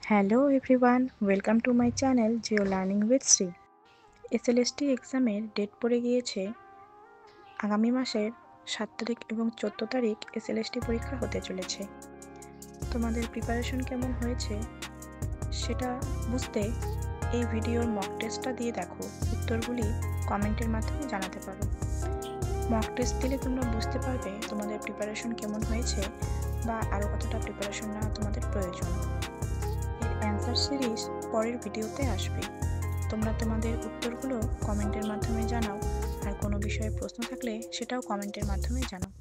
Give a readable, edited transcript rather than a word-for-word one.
Hello everyone, welcome to my channel Jio learning with Shri. SLST এক্সামের date পড়ে গিয়েছে আগামী মাসের 7 তারিখ এবং 14 তারিখ এসএলএসটি পরীক্ষা হতে চলেছে। তোমাদের প্রিপারেশন কেমন হয়েছে সেটা বুঝতে এই ভিডিওর মক টেস্টটা দিয়ে দেখো, উত্তরগুলি কমেন্টের মাধ্যমে জানাতে পারো। মক টেস্ট দিলে তোমরা বুঝতে পারবে তোমাদের প্রিপারেশন কেমন হয়েছে বা আরও কতটা প্রিপারেশন নেওয়া তোমাদের প্রয়োজন। এর অ্যান্সার সিরিজ পরের ভিডিওতে আসবে। তোমরা তোমাদের উত্তরগুলো কমেন্টের মাধ্যমে জানাও, আর কোনো বিষয়ে প্রশ্ন থাকলে সেটাও কমেন্টের মাধ্যমে জানাও।